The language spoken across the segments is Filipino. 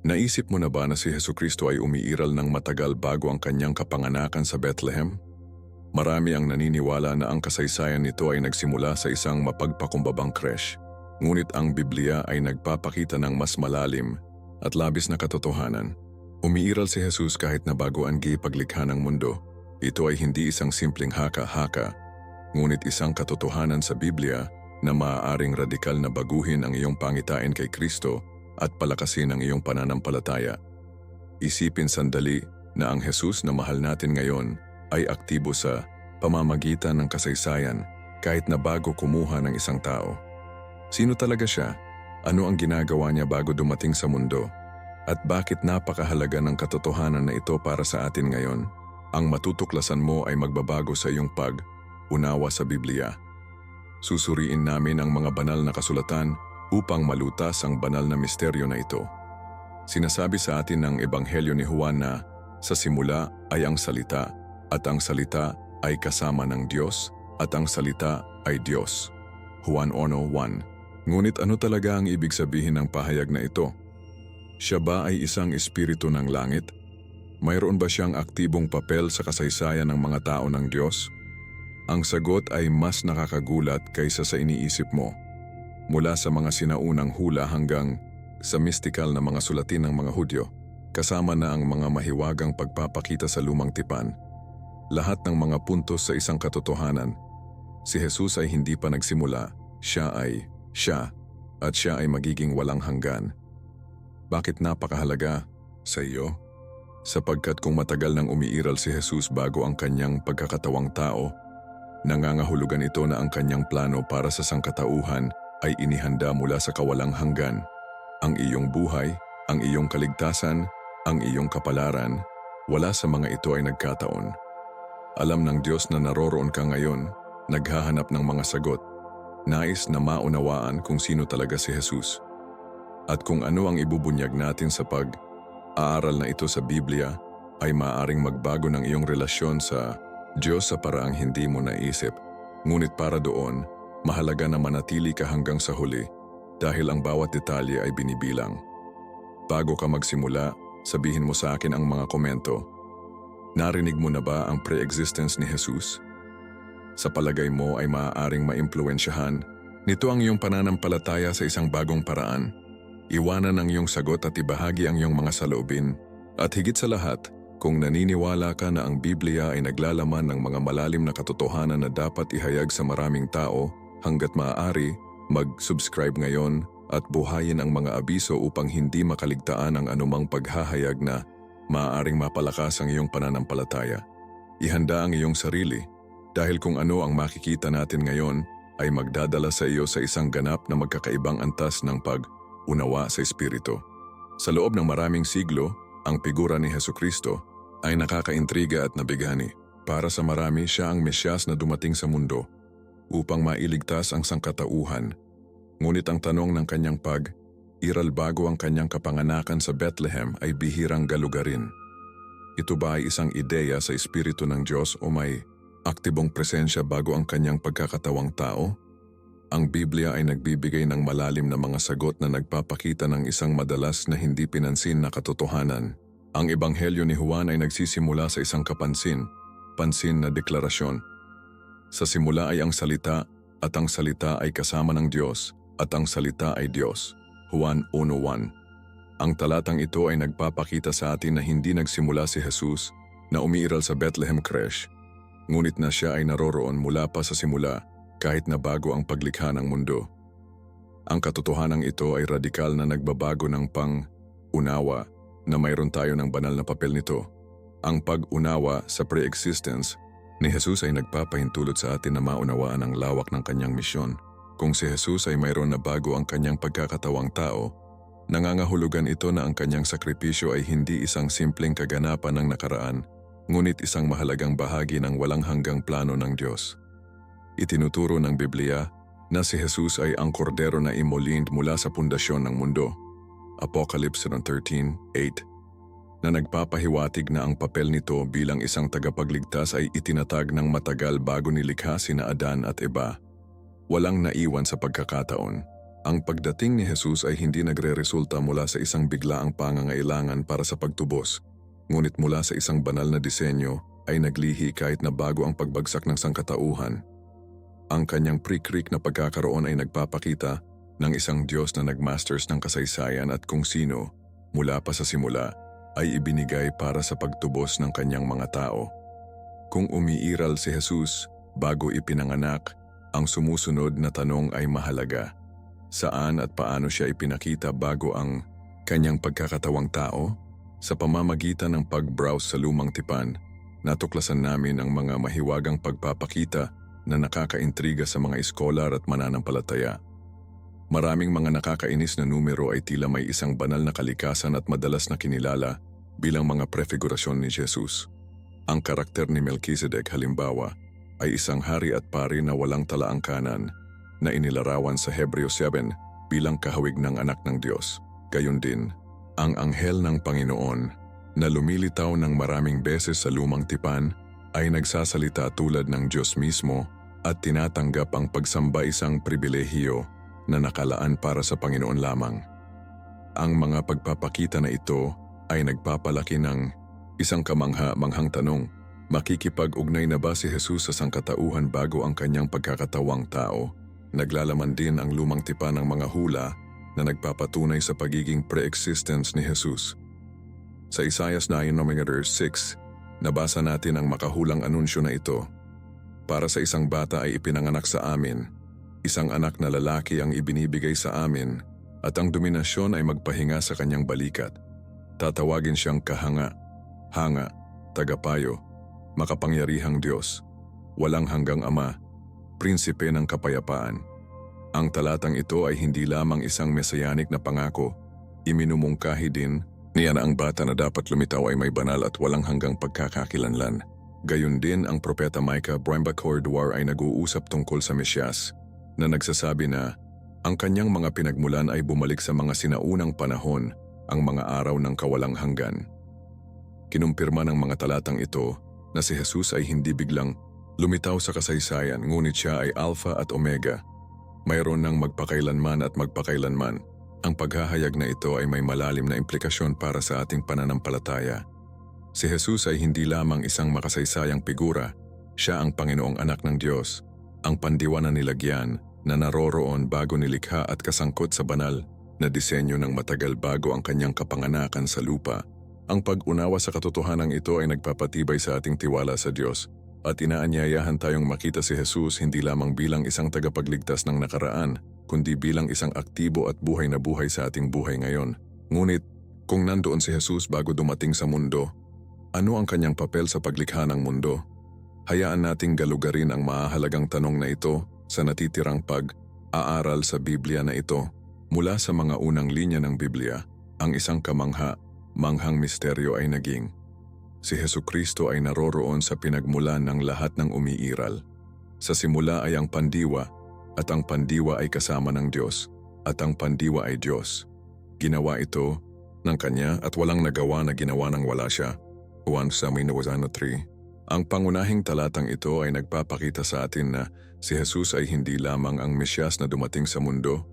Naisip mo na ba na si Hesukristo ay umiiral ng matagal bago ang kanyang kapanganakan sa Bethlehem? Marami ang naniniwala na ang kasaysayan nito ay nagsimula sa isang mapagpakumbabang kresh. Ngunit ang Biblia ay nagpapakita ng mas malalim at labis na katotohanan. Umiiral si Jesus kahit na bago ang paglikha ng mundo. Ito ay hindi isang simpleng haka-haka, ngunit isang katotohanan sa Biblia na maaaring radikal na baguhin ang iyong pangitain kay Kristo at palakasin ang iyong pananampalataya. Isipin sandali na ang Jesus na mahal natin ngayon ay aktibo sa pamamagitan ng kasaysayan kahit na bago kumuha ng isang tao. Sino talaga siya? Ano ang ginagawa niya bago dumating sa mundo? At bakit napakahalaga ng katotohanan na ito para sa atin ngayon? Ang matutuklasan mo ay magbabago sa iyong pag-unawa sa Biblia. Susuriin namin ang mga banal na kasulatan upang malutas ang banal na misteryo na ito. Sinasabi sa atin ng Ebanghelyo ni Juan na sa simula ay ang salita at ang salita ay kasama ng Diyos at ang salita ay Diyos. Juan 1:1. Ngunit ano talaga ang ibig sabihin ng pahayag na ito? Siya ba ay isang espiritu ng langit? Mayroon ba siyang aktibong papel sa kasaysayan ng mga tao ng Diyos? Ang sagot ay mas nakakagulat kaysa sa iniisip mo. Mula sa mga sinaunang hula hanggang sa mistikal na mga sulatin ng mga Hudyo, kasama na ang mga mahiwagang pagpapakita sa lumang tipan. Lahat ng mga puntos sa isang katotohanan. Si Jesus ay hindi pa nagsimula, siya ay siya, at siya ay magiging walang hanggan. Bakit napakahalaga sa iyo? Sapagkat kung matagal nang umiiral si Jesus bago ang kanyang pagkakatawang tao, nangangahulugan ito na ang kanyang plano para sa sangkatauhan ay inihanda mula sa kawalang hanggan. Ang iyong buhay, ang iyong kaligtasan, ang iyong kapalaran, wala sa mga ito ay nagkataon. Alam ng Diyos na naroroon ka ngayon, naghahanap ng mga sagot, nais na maunawaan kung sino talaga si Jesus. At kung ano ang ibubunyag natin sa pag-aaral na ito sa Biblia, ay maaaring magbago ng iyong relasyon sa Diyos sa paraang hindi mo naisip. Ngunit para doon, mahalaga na manatili ka hanggang sa huli dahil ang bawat detalye ay binibilang. Bago ka magsimula, sabihin mo sa akin ang mga komento. Narinig mo na ba ang pre-existence ni Jesus? Sa palagay mo ay maaaring maimpluwensyahan nito ang iyong pananampalataya sa isang bagong paraan. Iwanan ang iyong sagot at ibahagi ang iyong mga saloobin. At higit sa lahat, kung naniniwala ka na ang Biblia ay naglalaman ng mga malalim na katotohanan na dapat ihayag sa maraming tao, hanggat maaari, mag-subscribe ngayon at buhayin ang mga abiso upang hindi makaligtaan ang anumang paghahayag na maaaring mapalakas ang iyong pananampalataya. Ihanda ang iyong sarili dahil kung ano ang makikita natin ngayon ay magdadala sa iyo sa isang ganap na magkakaibang antas ng pag-unawa sa Espiritu. Sa loob ng maraming siglo, ang figura ni Hesukristo ay nakakaintriga at nabigani. Para sa marami, siya ang Mesyas na dumating sa mundo upang mailigtas ang sangkatauhan. Ngunit ang tanong ng kanyang pag-iral bago ang kanyang kapanganakan sa Bethlehem ay bihirang galugarin. Ito ba ay isang ideya sa Espiritu ng Diyos o may aktibong presensya bago ang kanyang pagkakatawang tao? Ang Biblia ay nagbibigay ng malalim na mga sagot na nagpapakita ng isang madalas na hindi pinansin na katotohanan. Ang Ebanghelyo ni Juan ay nagsisimula sa isang pansin na deklarasyon. Sa simula ay ang salita, at ang salita ay kasama ng Diyos, at ang salita ay Diyos. Juan 1:1. Ang talatang ito ay nagpapakita sa atin na hindi nagsimula si Jesus na umiiral sa Bethlehem Creche, ngunit na siya ay naroroon mula pa sa simula kahit na bago ang paglikha ng mundo. Ang katotohanang ito ay radikal na nagbabago ng pang-unawa na mayroon tayo ng banal na papel nito. Ang pag-unawa sa pre-existence ni Jesus ay nagpapahintulot sa atin na maunawaan ang lawak ng kanyang misyon. Kung si Jesus ay mayroon na bago ang kanyang pagkakatawang tao, nangangahulugan ito na ang kanyang sakripisyo ay hindi isang simpleng kaganapan ng nakaraan, ngunit isang mahalagang bahagi ng walang hanggang plano ng Diyos. Itinuturo ng Biblia na si Jesus ay ang kordero na imolind mula sa pundasyon ng mundo. Apocalypse 13:8, na nagpapahiwatig na ang papel nito bilang isang tagapagligtas ay itinatag ng matagal bago nilikha sina Adan at Eva. Walang naiwan sa pagkakataon. Ang pagdating ni Jesus ay hindi nagre-resulta mula sa isang biglaang pangangailangan para sa pagtubos, ngunit mula sa isang banal na disenyo ay naglihi kahit na bago ang pagbagsak ng sangkatauhan. Ang kanyang pre-create na pagkakaroon ay nagpapakita ng isang Diyos na nagmasters ng kasaysayan at kung sino, mula pa sa simula, ay ibinigay para sa pagtubos ng kanyang mga tao. Kung umiiral si Jesus bago ipinanganak, ang sumusunod na tanong ay mahalaga. Saan at paano siya ipinakita bago ang kanyang pagkakatawang tao? Sa pamamagitan ng pag-browse sa lumang tipan, natuklasan namin ang mga mahiwagang pagpapakita na nakakaintriga sa mga eskolar at mananampalataya. Maraming mga nakakainis na numero ay tila may isang banal na kalikasan at madalas na kinilala bilang mga prefigurasyon ni Jesus. Ang karakter ni Melchizedek halimbawa ay isang hari at pari na walang talaangkanan na inilarawan sa Hebreo 7 bilang kahawig ng anak ng Diyos. Gayon din, ang anghel ng Panginoon na lumilitaw ng maraming beses sa lumang tipan ay nagsasalita tulad ng Diyos mismo at tinatanggap ang pagsamba isang pribilehiyo na nakalaan para sa Panginoon lamang. Ang mga pagpapakita na ito ay nagpapalaki ng isang kamangha-manghang tanong, makikipag-ugnay na ba si Jesus sa sangkatauhan bago ang kanyang pagkakatawang tao? Naglalaman din ang lumang tipan ng mga hula na nagpapatunay sa pagiging pre-existence ni Jesus. Sa Isaiah 9:6, nabasa natin ang makahulang anunsyo na ito. Para sa isang bata ay ipinanganak sa amin, isang anak na lalaki ang ibinibigay sa amin, at ang dominasyon ay magpahinga sa kanyang balikat. Tatawagin siyang kahanga, hanga, tagapayo, makapangyarihang Diyos, walang hanggang Ama, prinsipe ng kapayapaan. Ang talatang ito ay hindi lamang isang mesianic na pangako, iminumungkahi din niya na ang bata na dapat lumitaw ay may banal at walang hanggang pagkakakilanlan. Gayon din ang propeta Micah Brembacor ay nag-uusap tungkol sa Mesyas, na nagsasabi na ang kanyang mga pinagmulan ay bumalik sa mga sinaunang panahon, ang mga araw ng kawalang hanggan. Kinumpirma ng mga talatang ito na si Jesus ay hindi biglang lumitaw sa kasaysayan, ngunit siya ay Alpha at Omega. Mayroon ng magpakailanman at magpakailanman. Ang paghahayag na ito ay may malalim na implikasyon para sa ating pananampalataya. Si Jesus ay hindi lamang isang makasaysayang figura, siya ang Panginoong Anak ng Diyos, ang pandiwa na nilagyan na naroroon bago nilikha at kasangkot sa banal na disenyo ng matagal bago ang kanyang kapanganakan sa lupa. Ang pag-unawa sa katotohanan ito ay nagpapatibay sa ating tiwala sa Diyos at inaanyayahan tayong makita si Jesus hindi lamang bilang isang tagapagligtas ng nakaraan, kundi bilang isang aktibo at buhay na buhay sa ating buhay ngayon. Ngunit, kung nandoon si Jesus bago dumating sa mundo, ano ang kanyang papel sa paglikha ng mundo? Hayaan nating galugarin ang mahalagang tanong na ito sa natitirang pag-aaral sa Biblia na ito. Mula sa mga unang linya ng Biblia, ang isang manghang misteryo ay naging si Hesukristo ay naroroon sa pinagmulan ng lahat ng umiiral. Sa simula ay ang pandiwa, at ang pandiwa ay kasama ng Diyos, at ang pandiwa ay Diyos. Ginawa ito ng Kanya at walang nagawa na ginawa ng wala siya. 1 Samuel 1:3. Ang pangunahing talatang ito ay nagpapakita sa atin na si Jesus ay hindi lamang ang Mesyas na dumating sa mundo,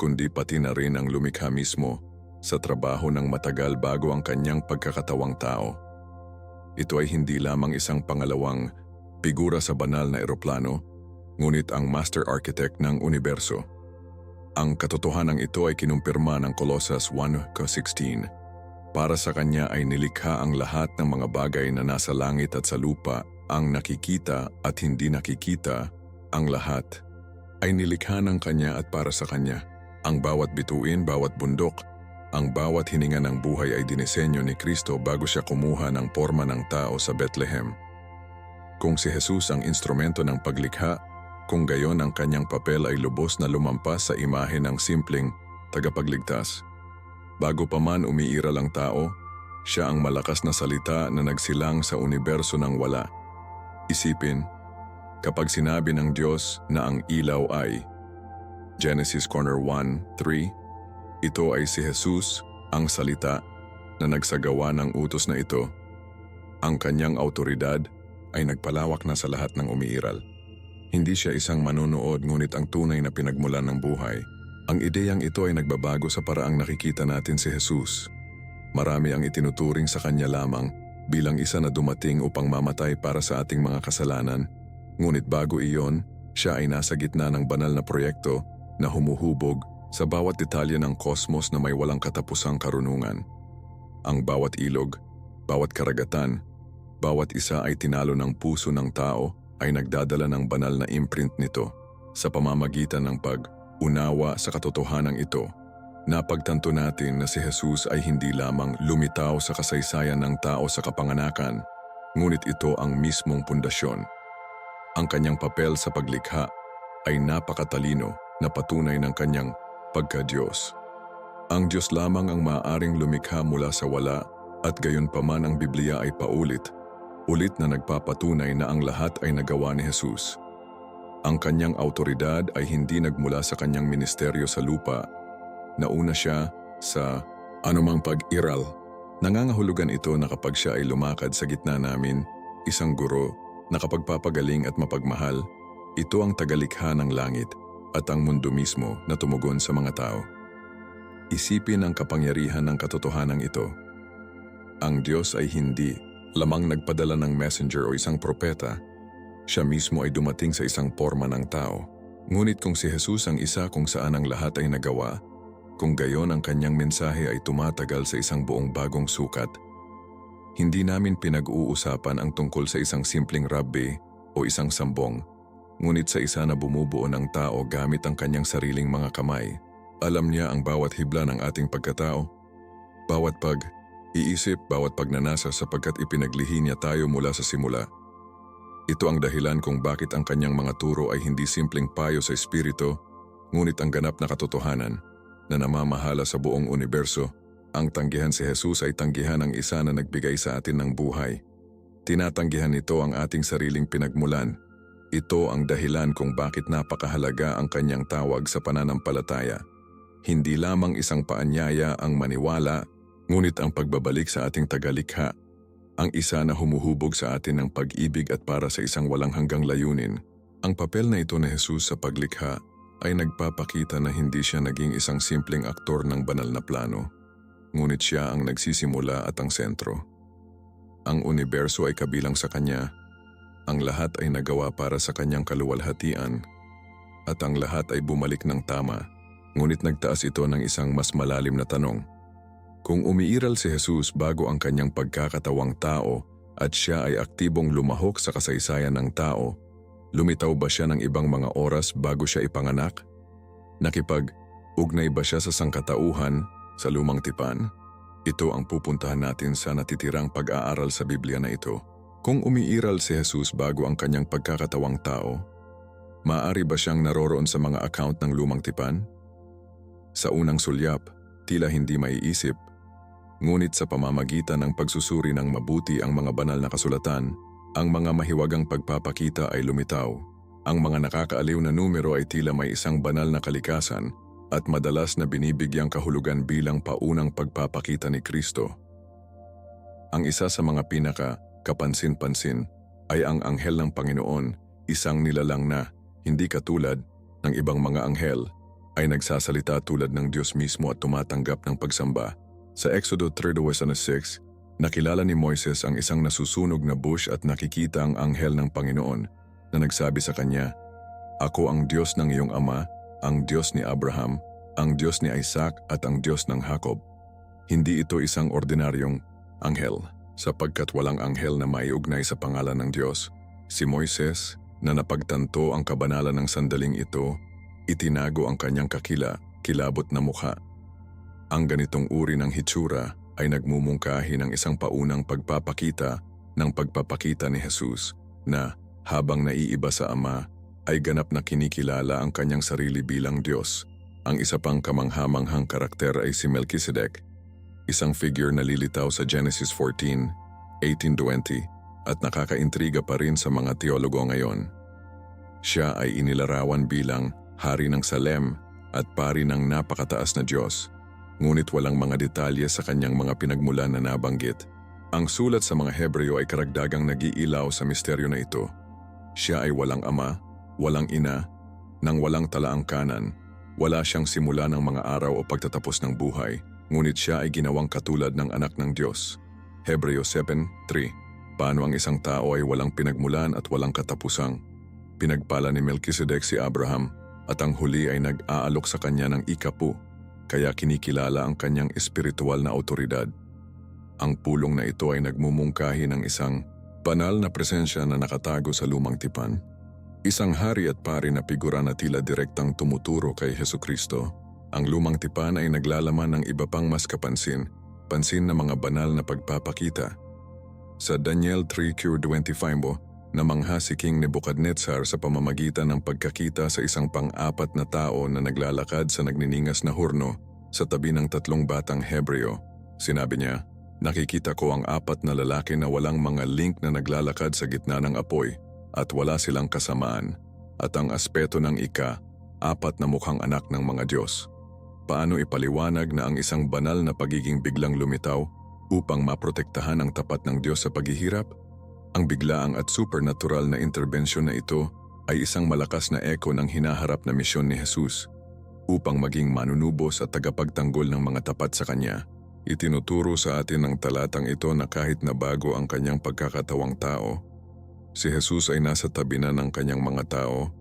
kundi pati na rin ang lumikha mismo sa trabaho ng matagal bago ang kanyang pagkakatawang tao. Ito ay hindi lamang isang pangalawang figura sa banal na eroplano, ngunit ang master architect ng universo. Ang katotohanan ito ay kinumpirma ng Colossus 1:16. Para sa kanya ay nilikha ang lahat ng mga bagay na nasa langit at sa lupa, ang nakikita at hindi nakikita, ang lahat ay nilikha ng kanya at para sa kanya. Ang bawat bituin, bawat bundok, ang bawat hininga ng buhay ay dinisenyo ni Kristo bago siya kumuha ng porma ng tao sa Bethlehem. Kung si Jesus ang instrumento ng paglikha, kung gayon ang kanyang papel ay lubos na lumampas sa imahe ng simpleng tagapagligtas. Bago pa man umiiral ang tao, siya ang malakas na salita na nagsilang sa universo ng wala. Isipin, kapag sinabi ng Diyos na ang ilaw ay Genesis 1:3, ito ay si Jesus, ang salita, na nagsagawa ng utos na ito. Ang kanyang autoridad ay nagpalawak na sa lahat ng umiiral. Hindi siya isang manonood ngunit ang tunay na pinagmulan ng buhay. Ang ideyang ito ay nagbabago sa paraang nakikita natin si Jesus. Marami ang itinuturing sa kanya lamang bilang isa na dumating upang mamatay para sa ating mga kasalanan. Ngunit bago iyon, siya ay nasa gitna ng banal na proyekto na humuhubog sa bawat detalye ng kosmos na may walang katapusang karunungan. Ang bawat ilog, bawat karagatan, bawat isa ay tinalo ng puso ng tao ay nagdadala ng banal na imprint nito. Sa pamamagitan ng pag-unawa sa katotohanan ito, napagtanto natin na si Jesus ay hindi lamang lumitaw sa kasaysayan ng tao sa kapanganakan, ngunit ito ang mismong pundasyon. Ang kanyang papel sa paglikha ay napakatalino na patunay ng kanyang pagka-Diyos. Ang Diyos lamang ang maaaring lumikha mula sa wala at gayunpaman ang Biblia ay paulit na nagpapatunay na ang lahat ay nagawa ni Jesus. Ang kanyang autoridad ay hindi nagmula sa kanyang ministeryo sa lupa. Nauna siya sa anumang pag-iral. Nangangahulugan ito na kapag siya ay lumakad sa gitna namin, isang guro na kapagpapagaling at mapagmahal, ito ang tagalikha ng langit at ang mundo mismo na tumugon sa mga tao. Isipin ang kapangyarihan ng katotohanan ito. Ang Diyos ay hindi lamang nagpadala ng messenger o isang propeta. Siya mismo ay dumating sa isang porma ng tao. Ngunit kung si Jesus ang isa kung saan ang lahat ay nagawa, kung gayon ang kanyang mensahe ay tumatagal sa isang buong bagong sukat, hindi namin pinag-uusapan ang tungkol sa isang simpleng rabbi o isang sambong, ngunit sa isa na bumubuo ng tao gamit ang kanyang sariling mga kamay. Alam niya ang bawat hibla ng ating pagkatao, bawat pag-iisip, bawat pagnanasa sapagkat ipinaglihi niya tayo mula sa simula. Ito ang dahilan kung bakit ang kanyang mga turo ay hindi simpleng payo sa espiritu, ngunit ang ganap na katotohanan na namamahala sa buong universo. Ang tanggihan si Jesus ay tanggihan ng isa na nagbigay sa atin ng buhay. Tinatanggihan nito ang ating sariling pinagmulan. Ito ang dahilan kung bakit napakahalaga ang kanyang tawag sa pananampalataya. Hindi lamang isang paanyaya ang maniwala, ngunit ang pagbabalik sa ating tagalikha. Ang isa na humuhubog sa atin ng pag-ibig at para sa isang walang hanggang layunin. Ang papel na ito ni Jesus sa paglikha ay nagpapakita na hindi siya naging isang simpleng aktor ng banal na plano, ngunit siya ang nagsisimula at ang sentro. Ang universo ay kabilang sa kanya, ang lahat ay nagawa para sa kanyang kaluwalhatian, at ang lahat ay bumalik ng tama, ngunit nagtaas ito ng isang mas malalim na tanong. Kung umiiral si Jesus bago ang kanyang pagkakatawang tao at siya ay aktibong lumahok sa kasaysayan ng tao, lumitaw ba siya ng ibang mga oras bago siya ipanganak? Nakipag-ugnay ba siya sa sangkatauhan sa lumang tipan? Ito ang pupuntahan natin sa natitirang pag-aaral sa Biblia na ito. Kung umiiral si Jesus bago ang kanyang pagkakatawang tao, maaari ba siyang naroroon sa mga account ng lumang tipan? Sa unang sulyap, tila hindi maiisip, ngunit sa pamamagitan ng pagsusuri ng mabuti ang mga banal na kasulatan, ang mga mahiwagang pagpapakita ay lumitaw. Ang mga nakakaaliw na numero ay tila may isang banal na kalikasan at madalas na binibigyang kahulugan bilang paunang pagpapakita ni Kristo. Ang isa sa mga kapansin-pansin ay ang anghel ng Panginoon, isang nilalang na, hindi katulad ng ibang mga anghel, ay nagsasalita tulad ng Diyos mismo at tumatanggap ng pagsamba. Sa Exodo 3:6, nakilala ni Moises ang isang nasusunog na bush at nakikita ang anghel ng Panginoon na nagsabi sa kanya, "Ako ang Diyos ng iyong ama, ang Diyos ni Abraham, ang Diyos ni Isaac at ang Diyos ng Jacob." Hindi ito isang ordinaryong anghel, sapagkat walang anghel na maiugnay sa pangalan ng Diyos. Si Moises, na napagtanto ang kabanalan ng sandaling ito, itinago ang kanyang kilabot na mukha. Ang ganitong uri ng hitsura ay nagmumungkahi ng isang paunang pagpapakita ng pagpapakita ni Jesus na habang naiiba sa Ama ay ganap na kinikilala ang kanyang sarili bilang Diyos. Ang isa pang kamanghamanghang karakter ay si Melchizedek, isang figure na lilitaw sa Genesis 14:18-20 at nakakaintriga pa rin sa mga teologo ngayon. Siya ay inilarawan bilang hari ng Salem at pari ng napakataas na Diyos. Ngunit walang mga detalye sa kanyang mga pinagmulan na nabanggit. Ang sulat sa mga Hebreo ay karagdagang nag-iilaw sa misteryo na ito. Siya ay walang ama, walang ina, nang walang talaang kanan, Wala siyang simula ng mga araw o pagtatapos ng buhay, ngunit siya ay ginawang katulad ng anak ng Diyos. Hebreo 7:3. Paano ang isang tao ay walang pinagmulan at walang katapusang? Pinagpala ni Melchizedek si Abraham at ang huli ay nag-aalok sa kanya ng ikapu, kaya kinikilala ang kanyang espiritual na awtoridad. Ang pulong na ito ay nagmumungkahi ng isang banal na presensya na nakatago sa lumang tipan. Isang hari at pari na figura na tila direktang tumuturo kay Hesukristo. Ang lumang tipan ay naglalaman ng iba pang mas pansin na mga banal na pagpapakita. Sa Daniel 3:25, namangha si King Nebuchadnezzar sa pamamagitan ng pagkakita sa isang pang-apat na tao na naglalakad sa nagniningas na hurno sa tabi ng 3 batang Hebreo. Sinabi niya, "Nakikita ko ang 4 na lalaki na walang mga link na naglalakad sa gitna ng apoy at wala silang kasamaan, at ang aspeto ng 4 na mukhang anak ng mga Diyos." Paano ipaliwanag na ang isang banal na pagiging biglang lumitaw upang maprotektahan ang tapat ng Diyos sa paghihirap? Ang biglaang at supernatural na interbensyon na ito ay isang malakas na eko ng hinaharap na misyon ni Jesus upang maging manunubos at tagapagtanggol ng mga tapat sa Kanya. Itinuturo sa atin ng talatang ito na kahit na bago ang kanyang pagkakatawang tao, si Jesus ay nasa tabi na ng kanyang mga tao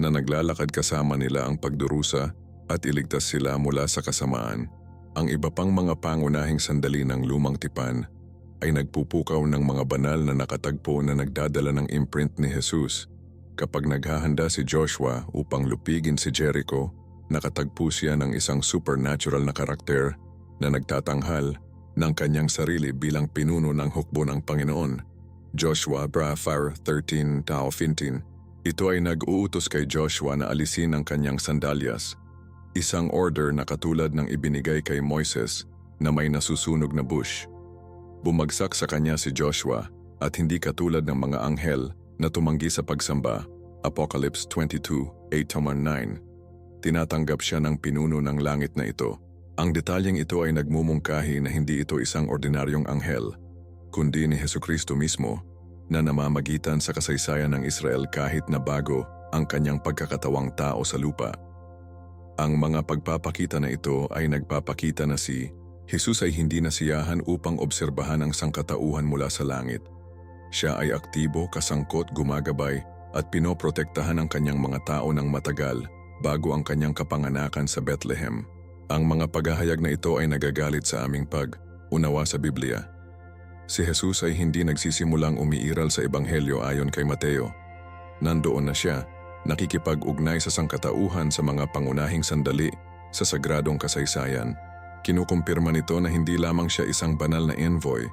na naglalakad kasama nila ang pagdurusa at iligtas sila mula sa kasamaan. Ang iba pang mga pangunahing sandali ng lumang tipan ay nagpupukaw ng mga banal na nakatagpo na nagdadala ng imprint ni Jesus. Kapag naghahanda si Joshua upang lupigin si Jericho, nakatagpo siya ng isang supernatural na karakter na nagtatanghal ng kanyang sarili bilang pinuno ng hukbo ng Panginoon. Joshua 13:15. Ito ay nag-uutos kay Joshua na alisin ang kanyang sandalyas, isang order na katulad ng ibinigay kay Moises na may nasusunog na bush. Bumagsak sa kanya si Joshua at hindi katulad ng mga anghel na tumanggi sa pagsamba. Apocalypse 22:8-9. Tinatanggap siya ng pinuno ng langit na ito. Ang detalyeng ito ay nagmumungkahi na hindi ito isang ordinaryong anghel, kundi ni Hesukristo mismo na namamagitan sa kasaysayan ng Israel kahit na bago ang kanyang pagkakatawang tao sa lupa. Ang mga pagpapakita na ito ay nagpapakita na si Jesus ay hindi nasiyahan upang obserbahan ang sangkatauhan mula sa langit. Siya ay aktibo, kasangkot, gumagabay at pinoprotektahan ang kanyang mga tao ng matagal bago ang kanyang kapanganakan sa Bethlehem. Ang mga paghahayag na ito ay nagagalit sa aming pag-unawa sa Biblia. Si Jesus ay hindi nagsisimulang umiiral sa Ebanghelyo ayon kay Mateo. Nandoon na siya, nakikipag-ugnay sa sangkatauhan sa mga pangunahing sandali sa sagradong kasaysayan. Kinukumpirma nito na hindi lamang siya isang banal na envoy,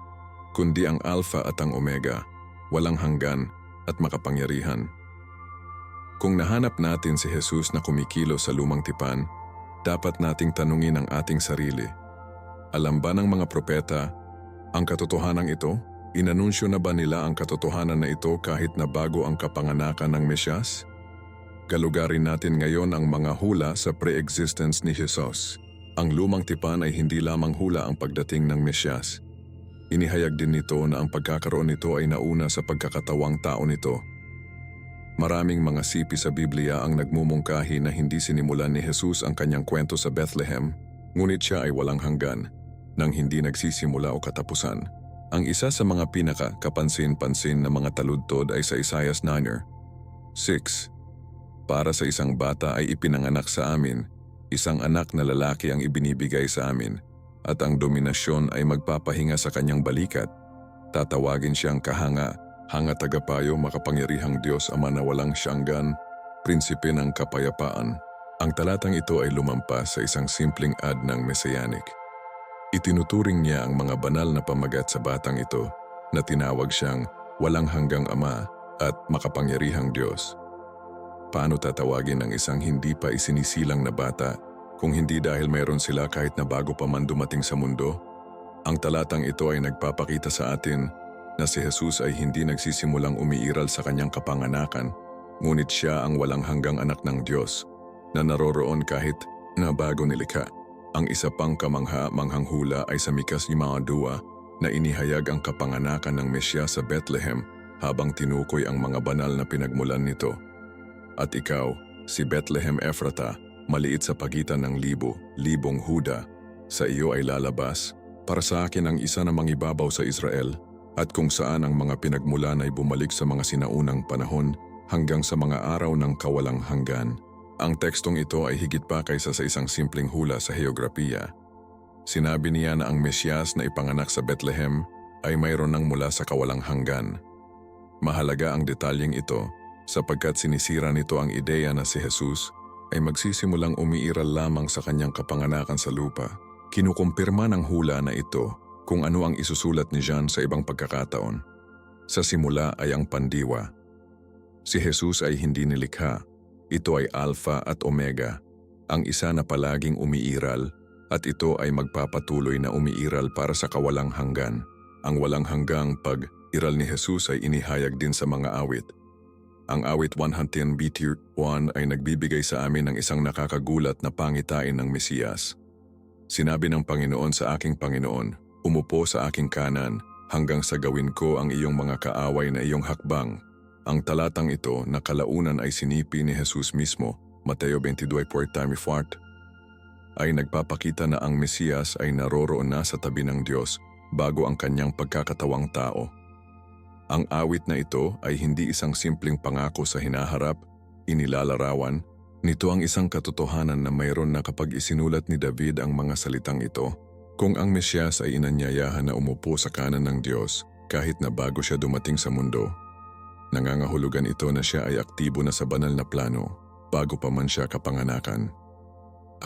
kundi ang Alpha at ang Omega, walang hanggan at makapangyarihan. Kung nahanap natin si Jesus na kumikilos sa lumang tipan, dapat nating tanungin ang ating sarili. Alam ba ng mga propeta ang katotohanan ito? Inanunsyo na ba nila ang katotohanan na ito kahit na bago ang kapanganakan ng Mesyas? Galugarin natin ngayon ang mga hula sa pre-existence ni Jesus. Ang lumang tipan ay hindi lamang hula ang pagdating ng Mesyas. Inihayag din nito na ang pagkakaroon nito ay nauna sa pagkakatawang tao nito. Maraming mga sipi sa Biblia ang nagmumungkahi na hindi sinimulan ni Jesus ang kanyang kwento sa Bethlehem, ngunit siya ay walang hanggan, nang hindi nagsisimula o katapusan. Ang isa sa mga pinaka-kapansin-pansin na mga taludtod ay sa Isaiah 9:6. Para sa isang bata ay ipinanganak sa amin, isang anak na lalaki ang ibinibigay sa amin, at ang dominasyon ay magpapahinga sa kanyang balikat. Tatawagin siyang kahanga-hanga tagapayo, makapangyarihang Diyos Ama na walang siyanggan, prinsipe ng kapayapaan. Ang talatang ito ay lumampas sa isang simpleng ad ng Messianic. Itinuturing niya ang mga banal na pamagat sa batang ito na tinawag siyang walang hanggang Ama at makapangyarihang Diyos. Paano tatawagin ang isang hindi pa isinisilang na bata kung hindi dahil mayroon sila kahit na bago pa man dumating sa mundo? Ang talatang ito ay nagpapakita sa atin na si Jesus ay hindi nagsisimulang umiiral sa kanyang kapanganakan, ngunit siya ang walang hanggang anak ng Diyos na naroroon kahit na bago nilikha. Ang isa pang kamangha-manghang hula ay sa Mikas 5:2 na inihayag ang kapanganakan ng Mesyas sa Bethlehem habang tinukoy ang mga banal na pinagmulan nito. At ikaw, si Bethlehem Ephrata, maliit sa pagitan ng libong Huda. Sa iyo ay lalabas, para sa akin ang isa na mangibabaw sa Israel, at kung saan ang mga pinagmulan ay bumalik sa mga sinaunang panahon hanggang sa mga araw ng kawalang hanggan. Ang tekstong ito ay higit pa kaysa sa isang simpleng hula sa heograpiya. Sinabi niya na ang Mesyas na ipanganak sa Bethlehem ay mayroon ng mula sa kawalang hanggan. Mahalaga ang detalyeng ito sapagkat sinisira nito ang ideya na si Jesus ay magsisimulang umiiral lamang sa kanyang kapanganakan sa lupa. Kinukumpirma ng hula na ito kung ano ang isusulat ni John sa ibang pagkakataon. Sa simula ay ang pandiwa. Si Jesus ay hindi nilikha. Ito ay Alpha at Omega, ang isa na palaging umiiral, at ito ay magpapatuloy na umiiral para sa kawalang hanggan. Ang walang hanggang pag-iral ni Jesus ay inihayag din sa mga awit. Ang awit 110 BT1 ay nagbibigay sa amin ng isang nakakagulat na pangitain ng Mesiyas. Sinabi ng Panginoon sa aking Panginoon, "Umupo sa aking kanan hanggang sa gawin ko ang iyong mga kaaway na iyong hakbang." Ang talatang ito na kalaunan ay sinipi ni Jesus mismo, Mateo 22:44, ay nagpapakita na ang Mesiyas ay naroroon na sa tabi ng Diyos bago ang kanyang pagkakatawang tao. Ang awit na ito ay hindi isang simpleng pangako sa hinaharap, inilalarawan. Nito ang isang katotohanan na mayroon na kapag isinulat ni David ang mga salitang ito, kung ang Mesiyas ay inanyayahan na umupo sa kanan ng Diyos kahit na bago siya dumating sa mundo. Nangangahulugan ito na siya ay aktibo na sa banal na plano bago pa man siya kapanganakan.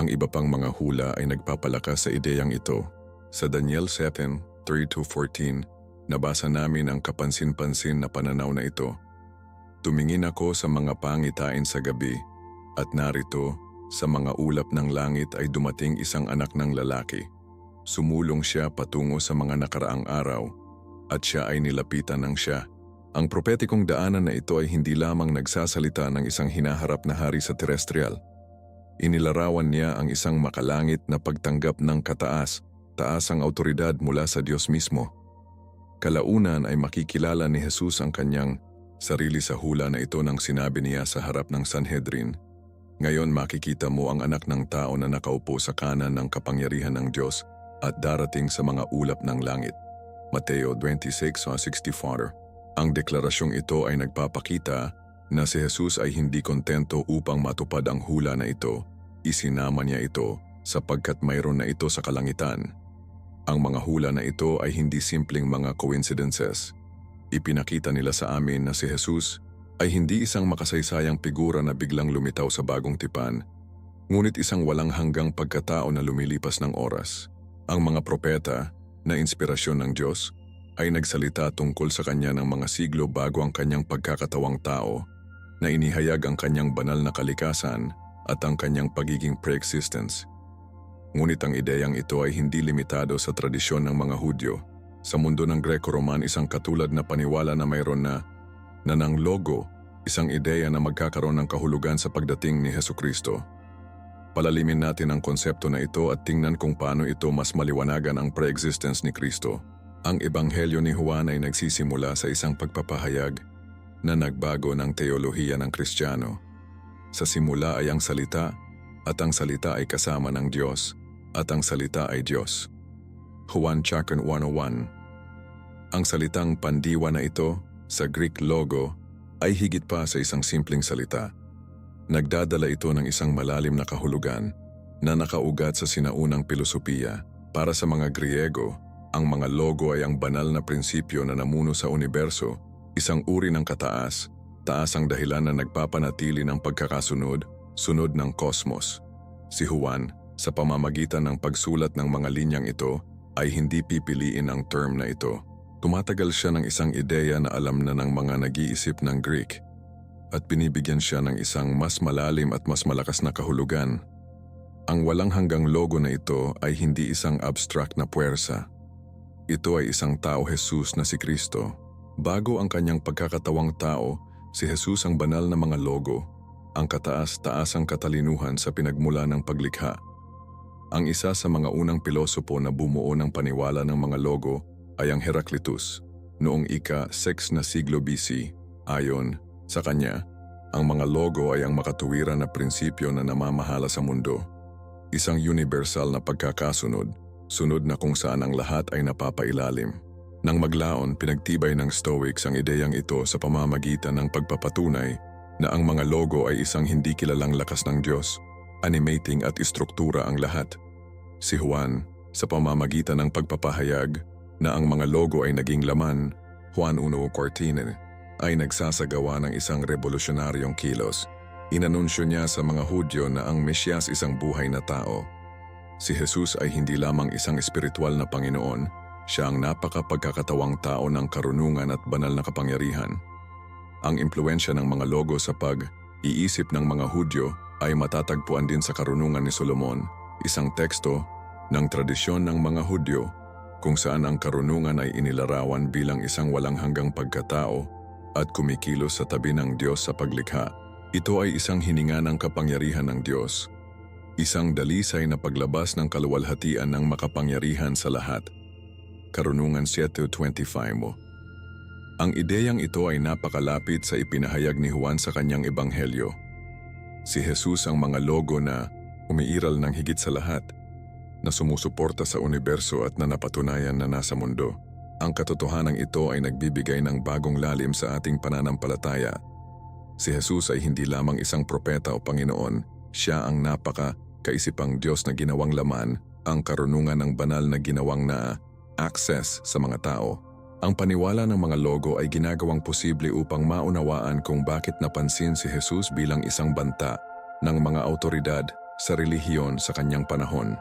Ang iba pang mga hula ay nagpapalakas sa ideyang ito. Sa Daniel 7:3-14, nabasa namin ang kapansin-pansin na pananaw na ito. Tumingin ako sa mga pangitain sa gabi, at narito, sa mga ulap ng langit ay dumating isang anak ng lalaki. Sumulong siya patungo sa mga nakaraang araw, at siya ay nilapitan ng siya. Ang propetikong daanan na ito ay hindi lamang nagsasalita ng isang hinaharap na hari sa terestrial. Inilarawan niya ang isang makalangit na pagtanggap ng taasang autoridad mula sa Diyos mismo. Kalaunan ay makikilala ni Jesus ang kanyang sarili sa hula na ito nang sinabi niya sa harap ng Sanhedrin. Ngayon makikita mo ang anak ng tao na nakaupo sa kanan ng kapangyarihan ng Diyos at darating sa mga ulap ng langit. Mateo 26:64. Ang deklarasyong ito ay nagpapakita na si Jesus ay hindi kontento upang matupad ang hula na ito. Isinama niya ito sapagkat mayroon na ito sa kalangitan. Ang mga hula na ito ay hindi simpleng mga coincidences. Ipinakita nila sa amin na si Jesus ay hindi isang makasaysayang figura na biglang lumitaw sa bagong tipan, ngunit isang walang hanggang pagkatao na lumilipas ng oras. Ang mga propeta na inspirasyon ng Diyos ay nagsalita tungkol sa kanya ng mga siglo bago ang kanyang pagkakatawang tao, na inihayag ang kanyang banal na kalikasan at ang kanyang pagiging pre-existence. Ngunit ang ideyang ito ay hindi limitado sa tradisyon ng mga Hudyo. Sa mundo ng Greco-Roman, isang katulad na paniwala na mayroon na ng logo, isang ideya na magkakaroon ng kahulugan sa pagdating ni Hesukristo. Palalimin natin ang konsepto na ito at tingnan kung paano ito mas maliwanagan ang pre-existence ni Kristo. Ang Ebanghelyo ni Juan ay nagsisimula sa isang pagpapahayag na nagbago ng teolohiya ng Kristiyano. Sa simula ay ang salita, at ang salita ay kasama ng Diyos, at ang salita ay Diyos. Juan 1:1. Ang salitang pandiwa na ito, sa Greek logo, ay higit pa sa isang simpleng salita. Nagdadala ito ng isang malalim na kahulugan na nakaugat sa sinaunang pilosopiya. Para sa mga Griego, ang mga logo ay ang banal na prinsipyo na namuno sa universo, isang uri ng taas ang dahilan na nagpapanatili ng sunod ng kosmos. Si Juan, sa pamamagitan ng pagsulat ng mga linyang ito, ay hindi pipiliin ang term na ito. Tumatagal siya ng isang ideya na alam na ng mga nag-iisip ng Greek, at binibigyan siya ng isang mas malalim at mas malakas na kahulugan. Ang walang hanggang logo na ito ay hindi isang abstract na puwersa. Ito ay isang tao Jesus na si Kristo. Bago ang kanyang pagkakatawang tao, si Jesus ang banal na mga logo, ang kataas-taasang katalinuhan sa pinagmula ng paglikha. Ang isa sa mga unang pilosopo na bumuo ng paniwala ng mga logo ay ang Heraclitus, noong ika-6 na siglo BC. Ayon sa kanya, Ang mga logo ay ang makatuwiran na prinsipyo na namamahala sa mundo. Isang universal na pagkakasunod, sunod na kung saan ang lahat ay napapailalim. Nang maglaon, pinagtibay ng Stoics ang ideyang ito sa pamamagitan ng pagpapatunay na ang mga logo ay isang hindi kilalang lakas ng Diyos, animating at istruktura ang lahat. Si Juan, sa pamamagitan ng pagpapahayag na ang mga logo ay naging laman, Juan 1:14, ay nagsasagawa ng isang revolusyonaryong kilos. Inanunsyo niya sa mga Hudyo na ang Mesyas isang buhay na tao. Si Jesus ay hindi lamang isang espiritual na Panginoon, siya ang napakapagkakatawang tao ng karunungan at banal na kapangyarihan. Ang impluensya ng mga logo sa pag-iisip ng mga Hudyo ay matatagpuan din sa Karunungan ni Solomon, isang teksto ng tradisyon ng mga Hudyo kung saan ang karunungan ay inilarawan bilang isang walang hanggang pagkatao at kumikilos sa tabi ng Diyos sa paglikha. Ito ay isang hininga ng kapangyarihan ng Diyos, isang dalisay na paglabas ng kaluwalhatian ng makapangyarihan sa lahat. Karunungan 7:25. Ang ideyang ito ay napakalapit sa ipinahayag ni Juan sa kanyang ebanghelyo. Si Jesus ang mga logo na umiiral ng higit sa lahat, na sumusuporta sa universo at na napatunayan na nasa mundo. Ang katotohanan ito ay nagbibigay ng bagong lalim sa ating pananampalataya. Si Jesus ay hindi lamang isang propeta o Panginoon, siya ang napaka-kaisipang Diyos na ginawang laman, ang karunungan ng banal na ginawang na access sa mga tao. Ang paniwala ng mga logo ay ginagawang posible upang maunawaan kung bakit napansin si Jesus bilang isang banta ng mga autoridad sa relihiyon sa kanyang panahon.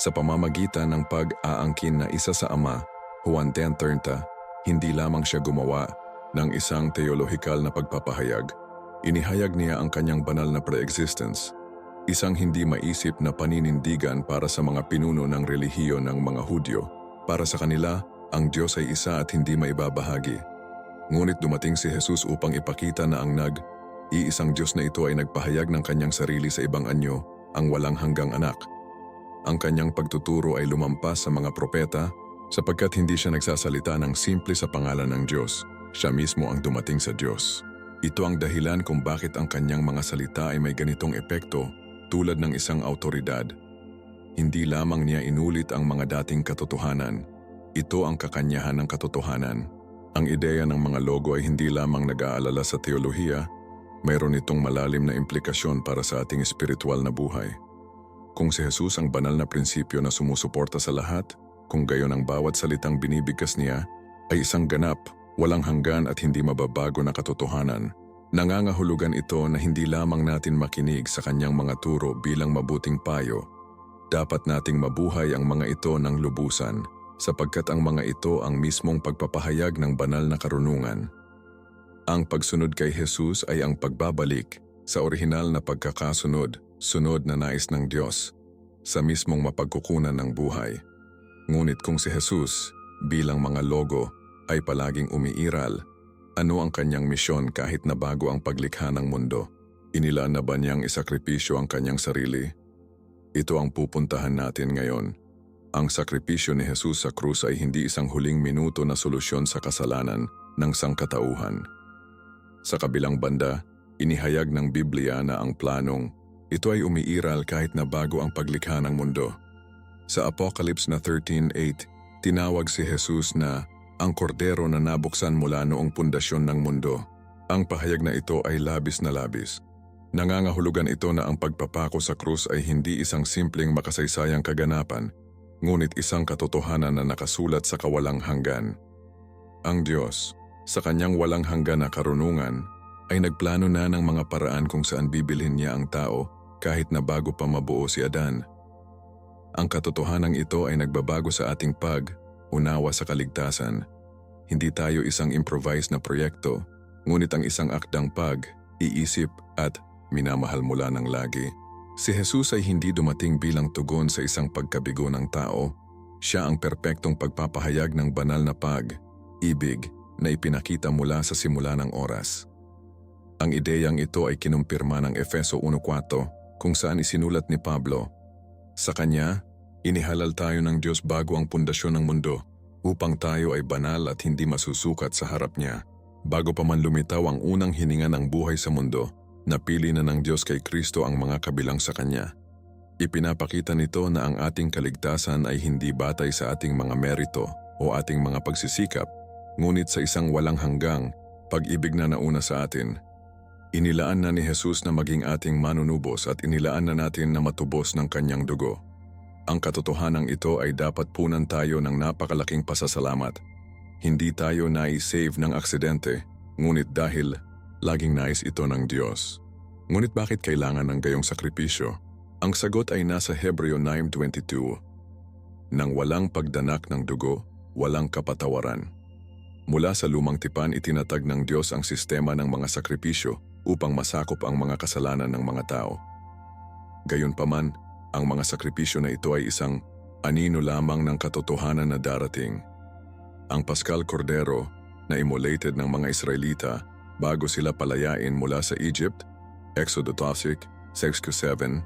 Sa pamamagitan ng pag-aangkin na isa sa Ama, Juan 10:30, hindi lamang siya gumawa ng isang teolohikal na pagpapahayag. Inihayag niya ang kanyang banal na pre-existence, isang hindi maisip na paninindigan para sa mga pinuno ng relihiyon ng mga Hudyo. Para sa kanila, ang Diyos ay isa at hindi maibabahagi. Ngunit dumating si Jesus upang ipakita na ang iisang Diyos na ito ay nagpahayag ng kanyang sarili sa ibang anyo, ang walang hanggang anak. Ang kanyang pagtuturo ay lumampas sa mga propeta sapagkat hindi siya nagsasalita ng simple sa pangalan ng Diyos. Siya mismo ang dumating sa Diyos. Ito ang dahilan kung bakit ang kanyang mga salita ay may ganitong epekto tulad ng isang autoridad. Hindi lamang niya inulit ang mga dating katotohanan. Ito ang kakanyahan ng katotohanan. Ang ideya ng mga logo ay hindi lamang nag-aalala sa teolohiya, mayroon itong malalim na implikasyon para sa ating espiritual na buhay. Kung si Jesus ang banal na prinsipyo na sumusuporta sa lahat, kung gayon ang bawat salitang binibigkas niya ay isang ganap, walang hanggan at hindi mababago na katotohanan, nangangahulugan ito na hindi lamang natin makinig sa kanyang mga turo bilang mabuting payo. Dapat nating mabuhay ang mga ito ng lubusan, sapagkat ang mga ito ang mismong pagpapahayag ng banal na karunungan. Ang pagsunod kay Jesus ay ang pagbabalik sa orihinal na pagkakasunod, sunod na nais ng Diyos, sa mismong mapagkukunan ng buhay. Ngunit kung si Jesus, bilang mga logo, ay palaging umiiral, ano ang kanyang misyon kahit na bago ang paglikha ng mundo? Inilaan na ba niyang isakripisyo ang kanyang sarili? Ito ang pupuntahan natin ngayon. Ang sakripisyo ni Jesus sa krus ay hindi isang huling minuto na solusyon sa kasalanan ng sangkatauhan. Sa kabilang banda, inihayag ng Biblia na ang planong ito ay umiiral kahit na bago ang paglikha ng mundo. Sa Apocalypse na 13:8, tinawag si Jesus na ang kordero na nabuksan mula noong pundasyon ng mundo. Ang pahayag na ito ay labis na labis. Nangangahulugan ito na ang pagpapako sa krus ay hindi isang simpleng makasaysayang kaganapan, ngunit isang katotohanan na nakasulat sa kawalang hanggan. Ang Diyos, sa kanyang walang hanggan na karunungan, ay nagplano na ng mga paraan kung saan bibilhin niya ang tao kahit na bago pa mabuo si Adan. Ang katotohanang ito ay nagbabago sa ating pag-unawa sa kaligtasan. Hindi tayo isang improvised na proyekto, ngunit ang isang akdang pag-iisip at minamahal mula ng lagi. Si Jesus ay hindi dumating bilang tugon sa isang pagkabigo ng tao. Siya ang perpektong pagpapahayag ng banal na pag-ibig na ipinakita mula sa simula ng oras. Ang ideyang ito ay kinumpirma ng Efeso 1:4 kung saan isinulat ni Pablo, sa Kanya, inihalal tayo ng Diyos bago ang pundasyon ng mundo upang tayo ay banal at hindi masusukat sa harap Niya. Bago pa man lumitaw ang unang hininga ng buhay sa mundo, napili na ng Diyos kay Kristo ang mga kabilang sa Kanya. Ipinapakita nito na ang ating kaligtasan ay hindi batay sa ating mga merito o ating mga pagsisikap, ngunit sa isang walang hanggang pag-ibig na nauna sa atin. Inilaan na ni Jesus na maging ating manunubos at inilaan na natin na matubos ng Kanyang dugo. Ang katotohanan ito ay dapat punan tayo ng napakalaking pasasalamat. Hindi tayo nai-save ng aksidente, ngunit dahil laging nais ito ng Diyos. Ngunit bakit kailangan ng gayong sakripisyo? Ang sagot ay nasa Hebreo 9:22. Nang walang pagdanak ng dugo, walang kapatawaran. Mula sa lumang tipan itinatag ng Diyos ang sistema ng mga sakripisyo upang masakop ang mga kasalanan ng mga tao. Gayunpaman, ang mga sakripisyo na ito ay isang anino lamang ng katotohanan na darating. Ang Paschal Cordero na immolated ng mga Israelita bago sila palayain mula sa Egypt, Exodo 6:6-7,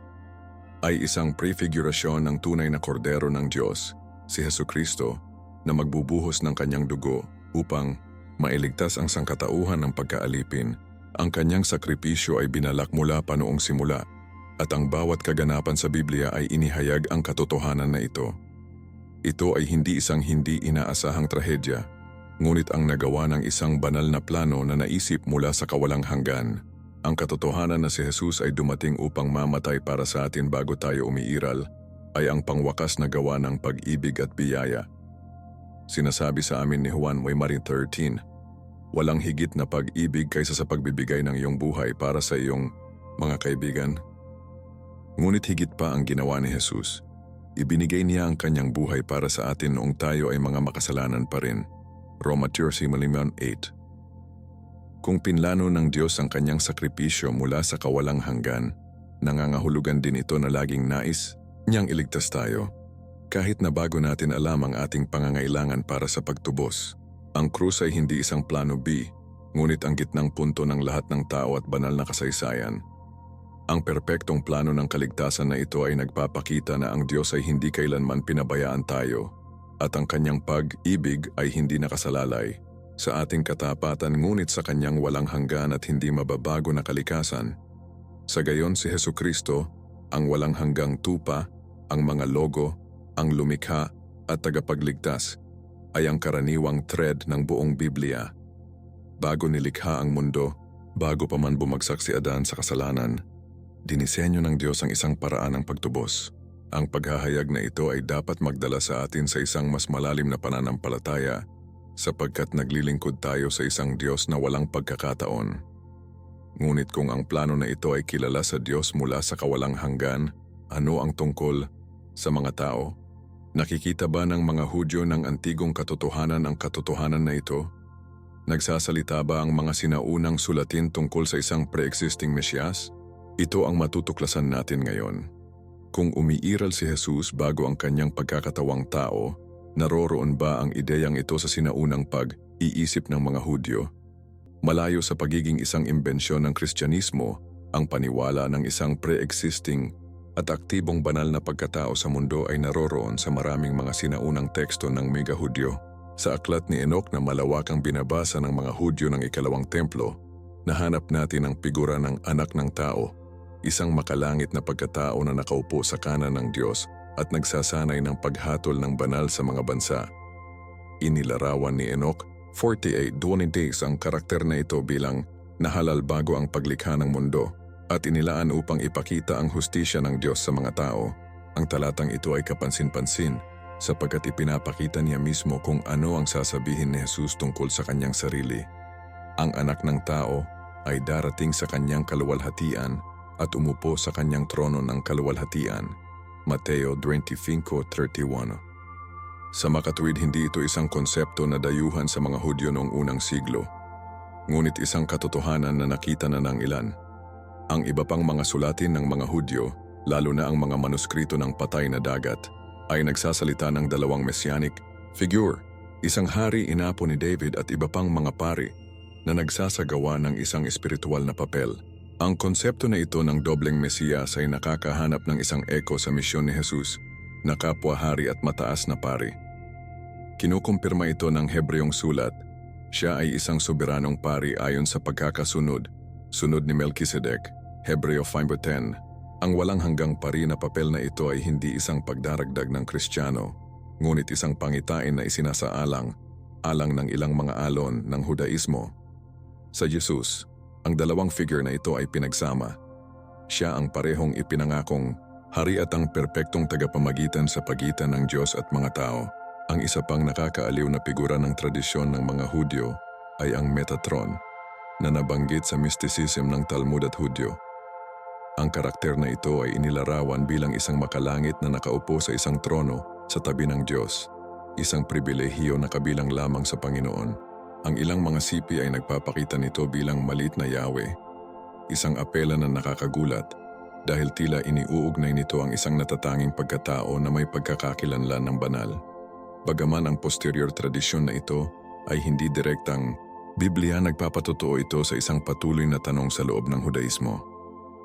ay isang prefigurasyon ng tunay na kordero ng Diyos, si Jesucristo, na magbubuhos ng Kanyang dugo upang mailigtas ang sangkatauhan ng pagkaalipin. Ang Kanyang sakripisyo ay binalak mula pa noong simula, at ang bawat kaganapan sa Biblia ay inihayag ang katotohanan na ito. Ito ay hindi isang hindi inaasahang trahedya, ngunit ang nagawa ng isang banal na plano na naisip mula sa kawalang hanggan. Ang katotohanan na si Jesus ay dumating upang mamatay para sa atin bago tayo umiiral ay ang pangwakas na gawa ng pag-ibig at biyaya. Sinasabi sa amin ni Juan 1:13, walang higit na pag-ibig kaysa sa pagbibigay ng iyong buhay para sa iyong mga kaibigan. Ngunit higit pa ang ginawa ni Jesus. Ibinigay niya ang Kanyang buhay para sa atin noong tayo ay mga makasalanan pa rin. Roma 13:8. Kung pinlano ng Diyos ang Kanyang sakripisyo mula sa kawalang hanggan, nangangahulugan din ito na laging nais niyang iligtas tayo. Kahit na bago natin alam ang ating pangangailangan para sa pagtubos, ang krus ay hindi isang plano B, ngunit ang gitnang punto ng lahat ng tao at banal na kasaysayan. Ang perpektong plano ng kaligtasan na ito ay nagpapakita na ang Diyos ay hindi kailanman pinabayaan tayo at ang Kanyang pag-ibig ay hindi nakasalalay sa ating katapatan ngunit sa Kanyang walang hanggan at hindi mababago na kalikasan. Sa gayon si Jesucristo, ang walang hanggang tupa, ang mga logo, ang lumikha at tagapagligtas ay ang karaniwang thread ng buong Biblia. Bago nilikha ang mundo, bago pa man bumagsak si Adan sa kasalanan, dinisenyo ng Diyos ang isang paraan ng pagtubos. Ang paghahayag na ito ay dapat magdala sa atin sa isang mas malalim na pananampalataya sapagkat naglilingkod tayo sa isang Diyos na walang pagkakataon. Ngunit kung ang plano na ito ay kilala sa Diyos mula sa kawalang hanggan, ano ang tungkol sa mga tao? Nakikita ba ng mga Hudyo ng antigong katotohanan ang katotohanan na ito? Nagsasalita ba ang mga sinaunang sulatin tungkol sa isang pre-existing Mesyas? Ito ang matutuklasan natin ngayon. Kung umiiral si Jesus bago ang Kanyang pagkakatawang tao, naroroon ba ang ideyang ito sa sinaunang pag-iisip ng mga Hudyo? Malayo sa pagiging isang imbensyon ng Kristyanismo, ang paniwala ng isang pre-existing at aktibong banal na pagkatao sa mundo ay naroroon sa maraming mga sinaunang teksto ng mga Hudyo. Sa aklat ni Enoch na malawakang binabasa ng mga Hudyo ng ikalawang templo, nahanap natin ang figura ng anak ng tao, isang makalangit na pagkatao na nakaupo sa kanan ng Diyos at nagsasanay ng paghatol ng banal sa mga bansa. Inilarawan ni Enoch 48 days ang karakter na ito bilang nahalal bago ang paglikha ng mundo at inilaan upang ipakita ang hustisya ng Diyos sa mga tao. Ang talatang ito ay kapansin-pansin sapagkat ipinapakita niya mismo kung ano ang sasabihin ni Jesus tungkol sa kanyang sarili. Ang anak ng tao ay darating sa kanyang kaluwalhatian at umupo sa kanyang trono ng kaluwalhatian. Mateo 25:31. Sa makatuwid, hindi ito isang konsepto na dayuhan sa mga Hudyo noong unang siglo, ngunit isang katotohanan na nakita na ng ilan. Ang iba pang mga sulatin ng mga Hudyo, lalo na ang mga manuskrito ng Patay na Dagat, ay nagsasalita ng dalawang messianic figure, isang hari inapo ni David at iba pang mga pari na nagsasagawa ng isang espiritual na papel. Ang konsepto na ito ng dobleng Mesiyas ay nakakahanap ng isang eko sa misyon ni Jesus na kapwa hari at mataas na pari. Kinukumpirma ito ng Hebreong sulat, Siya ay isang soberanong pari ayon sa pagkakasunod, sunod ni Melchizedek, Hebreo 5:10. Ang walang hanggang pari na papel na ito ay hindi isang pagdaragdag ng Kristiyano, ngunit isang pangitain na isinasaalang, alang ng ilang mga alon ng Hudaismo. Sa Jesus, ang dalawang figure na ito ay pinagsama. Siya ang parehong ipinangakong hari at ang perpektong tagapamagitan sa pagitan ng Diyos at mga tao. Ang isa pang nakakaaliw na figura ng tradisyon ng mga Hudyo ay ang Metatron, na nabanggit sa mysticism ng Talmud at Hudyo. Ang karakter na ito ay inilarawan bilang isang makalangit na nakaupo sa isang trono sa tabi ng Diyos, isang pribilehiyo na kabilang lamang sa Panginoon. Ang ilang mga sipi ay nagpapakita nito bilang maliit na Yahweh, isang apela na nakakagulat dahil tila iniuugnay nito ang isang natatanging pagkatao na may pagkakakilanlan ng banal. Bagaman ang posterior tradisyon na ito ay hindi direktang Biblia, nagpapatotoo ito sa isang patuloy na tanong sa loob ng Hudaismo.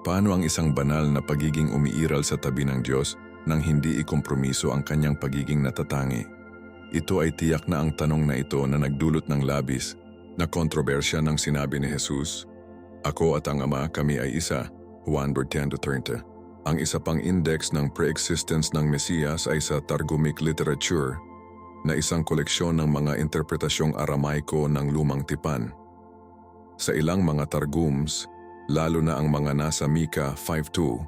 Paano ang isang banal na pagiging umiiral sa tabi ng Diyos nang hindi ikompromiso ang kanyang pagiging natatangi? Ito ay tiyak na ang tanong na ito na nagdulot ng labis na kontrobersya ng sinabi ni Jesus, "Ako at ang Ama, kami ay isa," Juan 10:30. Ang isa pang index ng pre-existence ng Mesiyas ay sa Targumic literature, na isang koleksyon ng mga interpretasyong Aramaiko ng Lumang Tipan. Sa ilang mga Targums, lalo na ang mga nasa Mika 5:2,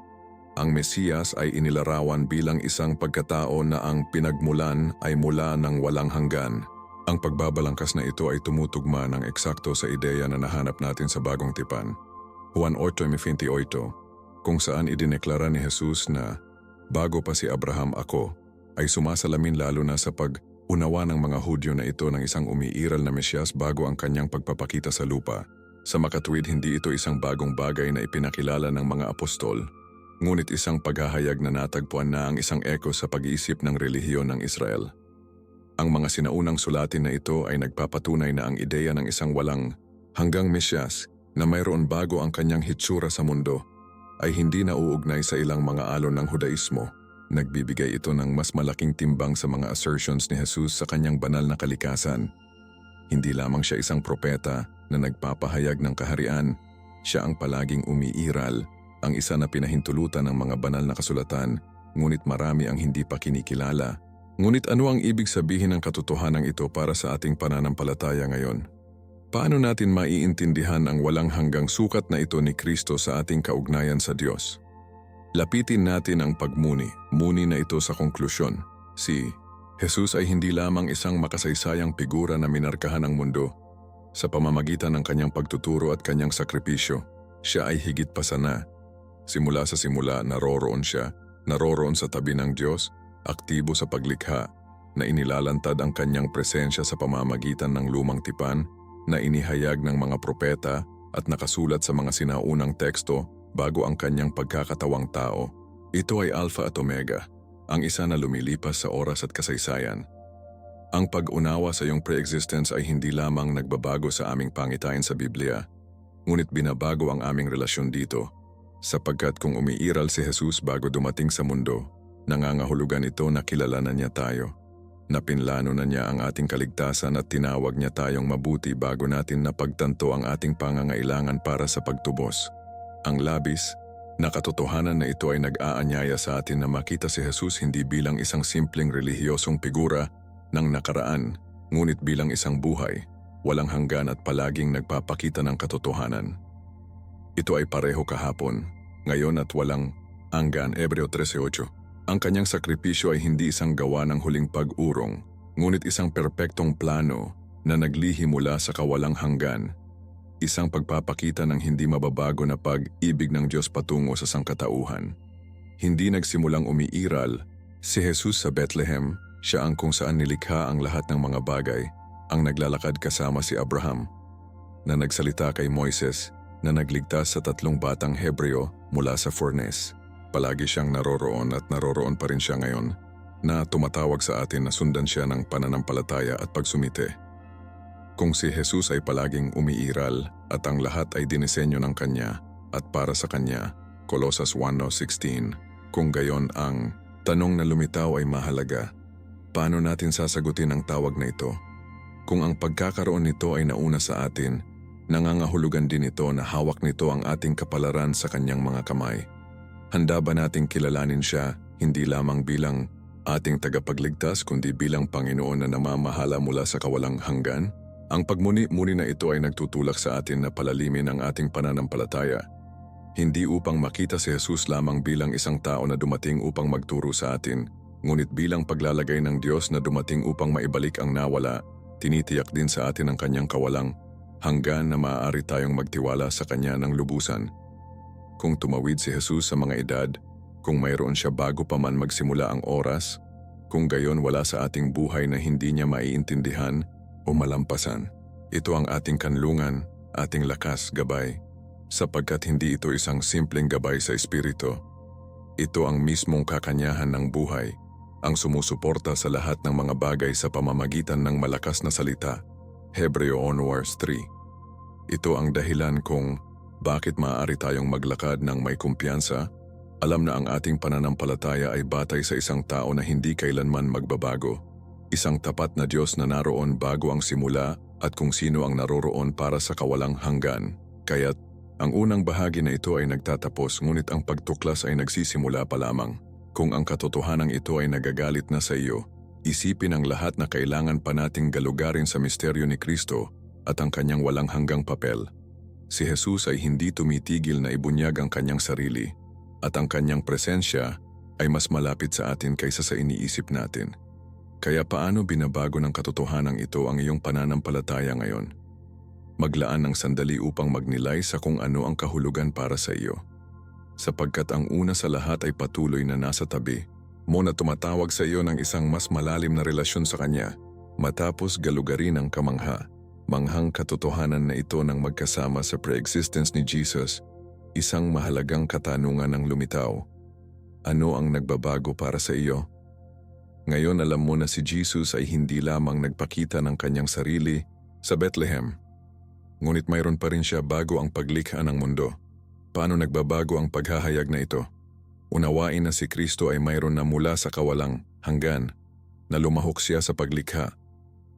ang Mesiyas ay inilarawan bilang isang pagkatao na ang pinagmulan ay mula ng walang hanggan. Ang pagbabalangkas na ito ay tumutugma ng eksakto sa ideya na nahanap natin sa Bagong Tipan, Juan 8:28, kung saan idineklara ni Jesus na bago pa si Abraham ako, ay sumasalamin lalo na sa pag-unawa ng mga Hudyo na ito ng isang umiiral na Mesiyas bago ang kanyang pagpapakita sa lupa. Sa makatuwid, hindi ito isang bagong bagay na ipinakilala ng mga apostol, ngunit isang paghahayag na natagpuan na ang isang eko sa pag-iisip ng relihiyon ng Israel. Ang mga sinaunang sulatin na ito ay nagpapatunay na ang ideya ng isang walang hanggang Mesiyas na mayroon bago ang kanyang hitsura sa mundo ay hindi nauugnay sa ilang mga alon ng Hudaismo. Nagbibigay ito ng mas malaking timbang sa mga assertions ni Jesus sa kanyang banal na kalikasan. Hindi lamang siya isang propeta na nagpapahayag ng kaharian, siya ang palaging umiiral, ang isa na pinahintulutan ng mga banal na kasulatan, ngunit marami ang hindi pa kinikilala. Ngunit ano ang ibig sabihin ng katotohanan ito para sa ating pananampalataya ngayon? Paano natin maiintindihan ang walang hanggang sukat na ito ni Kristo sa ating kaugnayan sa Diyos? Lapitin natin ang pagmuni na ito sa konklusyon. Si Jesus ay hindi lamang isang makasaysayang figura na minarkahan ang mundo. Sa pamamagitan ng kanyang pagtuturo at kanyang sakripisyo, siya ay higit pa sana. Simula sa simula, naroroon siya, naroroon sa tabi ng Diyos, aktibo sa paglikha, na inilalantad ang kanyang presensya sa pamamagitan ng lumang tipan, na inihayag ng mga propeta at nakasulat sa mga sinaunang teksto bago ang kanyang pagkakatawang tao. Ito ay Alpha at Omega, ang isa na lumilipas sa oras at kasaysayan. Ang pag-unawa sa iyong pre-existence ay hindi lamang nagbabago sa aming pangitain sa Biblia, ngunit binabago ang aming relasyon dito, sapagkat kung umiiral si Jesus bago dumating sa mundo, nangangahulugan ito na kilalanan niya tayo. Napinlano na niya ang ating kaligtasan at tinawag niya tayong mabuti bago natin napagtanto ang ating pangangailangan para sa pagtubos. Ang labis na katotohanan na ito ay nag-aanyaya sa atin na makita si Jesus hindi bilang isang simpleng relihiyosong figura ng nakaraan, ngunit bilang isang buhay, walang hanggan at palaging nagpapakita ng katotohanan. Ito ay pareho kahapon, ngayon at walang hanggan. Hebreo 13:8. Ang kanyang sakripisyo ay hindi isang gawa ng huling pag-urong, ngunit isang perpektong plano na naglihi mula sa kawalang hanggan. Isang pagpapakita ng hindi mababago na pag-ibig ng Diyos patungo sa sangkatauhan. Hindi nagsimulang umiiral si Jesus sa Bethlehem, siya ang kung saan nilikha ang lahat ng mga bagay, ang naglalakad kasama si Abraham, na nagsalita kay Moises, na nagligtas sa 3 batang Hebreo mula sa furnace. Palagi siyang naroroon at naroroon pa rin siya ngayon, na tumatawag sa atin na sundan siya ng pananampalataya at pagsumite. Kung si Jesus ay palaging umiiral at ang lahat ay dinisenyo ng Kanya at para sa Kanya, Colosas 1:16, kung gayon ang tanong na lumitaw ay mahalaga, paano natin sasagutin ang tawag na ito? Kung ang pagkakaroon nito ay nauna sa atin, nangangahulugan din ito na hawak nito ang ating kapalaran sa kanyang mga kamay. Handa ba nating kilalanin siya hindi lamang bilang ating tagapagligtas kundi bilang Panginoon na namamahala mula sa kawalang hanggan? Ang pagmuni-muni na ito ay nagtutulak sa atin na palalimin ang ating pananampalataya. Hindi upang makita si Jesus lamang bilang isang tao na dumating upang magturo sa atin, ngunit bilang paglalagay ng Diyos na dumating upang maibalik ang nawala, tinitiyak din sa atin ang kanyang kawalang hanggan na maaari tayong magtiwala sa kanya ng lubusan. Kung tumawid si Jesus sa mga edad, kung mayroon siya bago pa man magsimula ang oras, kung gayon wala sa ating buhay na hindi niya maiintindihan o malampasan. Ito ang ating kanlungan, ating lakas, gabay, sapagkat hindi ito isang simpleng gabay sa espiritu. Ito ang mismong kakanyahan ng buhay, ang sumusuporta sa lahat ng mga bagay sa pamamagitan ng malakas na salita. Hebreo 1:3. Ito ang dahilan kung bakit maaari tayong maglakad ng may kumpiyansa. Alam na ang ating pananampalataya ay batay sa isang tao na hindi kailanman magbabago. Isang tapat na Diyos na naroon bago ang simula at kung sino ang naroroon para sa kawalang hanggan. Kaya't ang unang bahagi na ito ay nagtatapos ngunit ang pagtuklas ay nagsisimula pa lamang. Kung ang katotohanan ito ay nagagalit na sa iyo, isipin ang lahat na kailangan pa nating galugarin sa misteryo ni Kristo at ang kanyang walang hanggang papel. Si Jesus ay hindi tumitigil na ibunyag ang kanyang sarili at ang kanyang presensya ay mas malapit sa atin kaysa sa iniisip natin. Kaya paano binabago ng katotohanan ito ang iyong pananampalataya ngayon? Maglaan ng sandali upang magnilay sa kung ano ang kahulugan para sa iyo. Sapagkat ang una sa lahat ay patuloy na nasa tabi mo na tumatawag sa iyo ng isang mas malalim na relasyon sa Kanya, matapos galugarin ang manghang katotohanan na ito ng magkasama sa pre-existence ni Jesus, isang mahalagang katanungan ang lumitaw. Ano ang nagbabago para sa iyo? Ngayon alam mo na si Jesus ay hindi lamang nagpakita ng kanyang sarili sa Bethlehem, ngunit mayroon pa rin siya bago ang paglikha ng mundo. Paano nagbabago ang paghahayag na ito? Unawain na si Kristo ay mayroon na mula sa kawalang hanggan, na lumahok siya sa paglikha,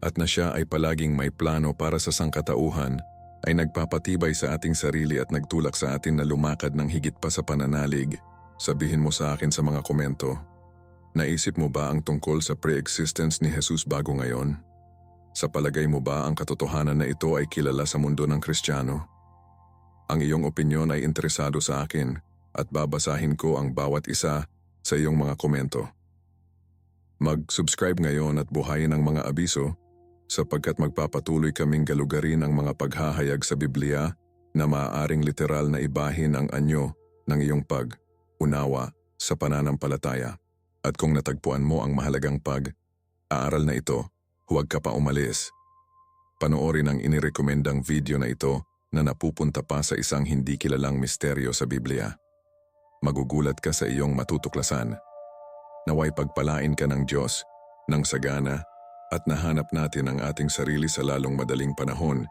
at na siya ay palaging may plano para sa sangkatauhan, ay nagpapatibay sa ating sarili at nagtulak sa atin na lumakad ng higit pa sa pananalig. Sabihin mo sa akin sa mga komento, naisip mo ba ang tungkol sa pre-existence ni Jesus bago ngayon? Sa palagay mo ba ang katotohanan na ito ay kilala sa mundo ng Kristiyano? Ang iyong opinyon ay interesado sa akin at babasahin ko ang bawat isa sa iyong mga komento. Mag-subscribe ngayon at buhayin ang mga abiso sapagkat magpapatuloy kaming galugarin ang mga paghahayag sa Biblia na maaaring literal na ibahin ang anyo ng iyong pag-unawa sa pananampalataya. At kung natagpuan mo ang mahalagang pag-aaral na ito, huwag ka pa umalis. Panoorin ang inirekomendang video na ito na napupunta pa sa isang hindi kilalang misteryo sa Biblia. Magugulat ka sa iyong matutuklasan. Naway pagpalain ka ng Diyos, ng sagana, at nahanap natin ang ating sarili sa lalong madaling panahon